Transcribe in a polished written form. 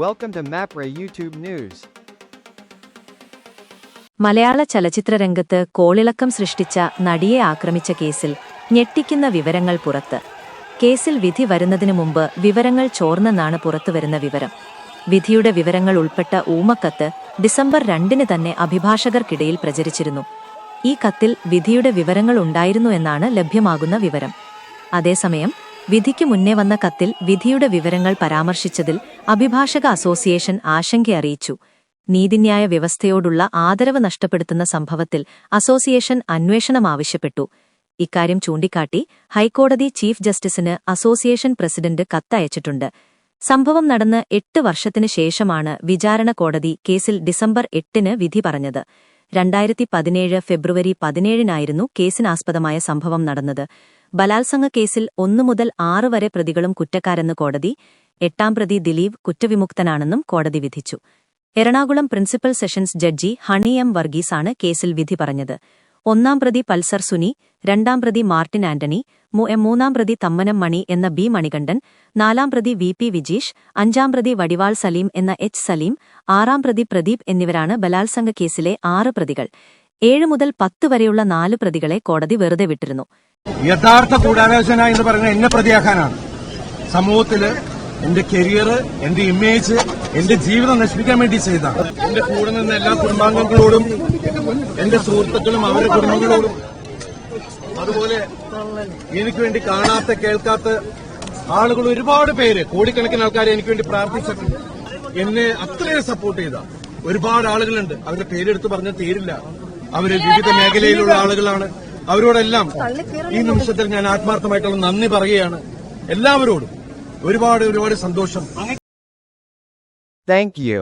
Welcome to MAPRA YouTube News. മലയാള ചലച്ചിത്രരംഗത്ത് കോളിളക്കം സൃഷ്ടിച്ച നടിയെ ആക്രമിച്ച കേസിൽ ഞെട്ടിക്കുന്ന വിവരങ്ങൾ പുറത്ത്. കേസിൽ വിധി വരുന്നതിനു മുമ്പ് വിവരങ്ങൾ ചോർന്നെന്നാണ് പുറത്തുവരുന്ന വിവരം. വിധിയുടെ വിവരങ്ങൾ ഉൾപ്പെട്ട ഊമക്കത്ത് ഡിസംബർ 2 തന്നെ അഭിഭാഷകർക്കിടയിൽ പ്രചരിച്ചിരുന്നു. ഈ കത്തിൽ വിധിയുടെ വിവരങ്ങൾ ഉണ്ടായിരുന്നു എന്നാണ് ലഭ്യമാകുന്ന വിവരം. അതേസമയം വിധിക്ക് മുന്നേ വന്ന കത്തിൽ വിധിയുടെ വിവരങ്ങൾ പരാമർശിച്ചതിൽ അഭിഭാഷക അസോസിയേഷൻ ആശങ്കയറിയിച്ചു. നീതിന്യായ വ്യവസ്ഥയോടുള്ള ആദരവ് നഷ്ടപ്പെടുത്തുന്ന സംഭവത്തിൽ അസോസിയേഷൻ അന്വേഷണം ആവശ്യപ്പെട്ടു. ഇക്കാര്യം ചൂണ്ടിക്കാട്ടി ഹൈക്കോടതി ചീഫ് ജസ്റ്റിസിന് അസോസിയേഷൻ പ്രസിഡന്റ് കത്തയച്ചിട്ടുണ്ട്. സംഭവം നടന്ന് 8 വർഷത്തിന് ശേഷമാണ് വിചാരണ കോടതി കേസിൽ ഡിസംബർ 8 വിധി പറഞ്ഞത്. 2017 ഫെബ്രുവരി 17 കേസിനാസ്പദമായ സംഭവം നടന്നത്. ബലാത്സംഗ കേസിൽ 1 മുതൽ 6 വരെ പ്രതികളും കുറ്റക്കാരെന്ന് കോടതി. 8ാം പ്രതി ദിലീപ് കുറ്റവിമുക്തനാണെന്നും കോടതി വിധിച്ചു. Ernakulam principal sessions judge Honey M വർഗീസാണ് കേസിൽ വിധി പറഞ്ഞത്. 1ാം പ്രതി പൾസർ സുനി, 2ാം പ്രതി മാർട്ടിൻ ആന്റണി, 3ാം പ്രതി തമ്മനം മണി എന്ന ബി മണികണ്ഠൻ, 4ാം പ്രതി VP വിജീഷ്, 5ാം പ്രതി വടിവാൾ സലീം എന്ന H സലീം, 6ാം പ്രതി പ്രദീപ് എന്നിവരാണ് ബലാത്സംഗ കേസിലെ 6 പ്രതികൾ. 7 മുതൽ 10 വരെയുള്ള 4 പ്രതികളെ കോടതി വെറുതെ വിട്ടിരുന്നു. യഥാർത്ഥ ഗൂഢാലോചന എന്ന് പറയുന്നത് എന്നെ പ്രതിയാക്കാനാണ്. സമൂഹത്തില് എന്റെ കരിയർ, എന്റെ ഇമേജ്, എന്റെ ജീവിതം നശിപ്പിക്കാൻ വേണ്ടി ചെയ്തതാണ്. എന്റെ കൂടെ നിന്ന എല്ലാ കുടുംബാംഗങ്ങളോടും, എന്റെ സുഹൃത്തുക്കളും അവരുടെ കുടുംബങ്ങളോടും, അതുപോലെ എനിക്ക് വേണ്ടി കാണാത്ത കേൾക്കാത്ത ആളുകൾ ഒരുപാട് പേര്, കോടിക്കണക്കിന് ആൾക്കാരെ എനിക്ക് വേണ്ടി പ്രാർത്ഥിച്ചിട്ടുണ്ട്. എന്നെ അത്രയും സപ്പോർട്ട് ചെയ്ത ഒരുപാട് ആളുകളുണ്ട്. അവരുടെ പേരെടുത്ത് പറഞ്ഞാൽ തീരില്ല. അവര് വിവിധ മേഖലയിലുള്ള ആളുകളാണ്. അവരോടെല്ലാം ഈ നിമിഷത്തിൽ ഞാൻ ആത്മാർത്ഥമായിട്ടുള്ള നന്ദി പറയുകയാണ്. എല്ലാവരോടും ഒരുപാട് സന്തോഷം. Thank you.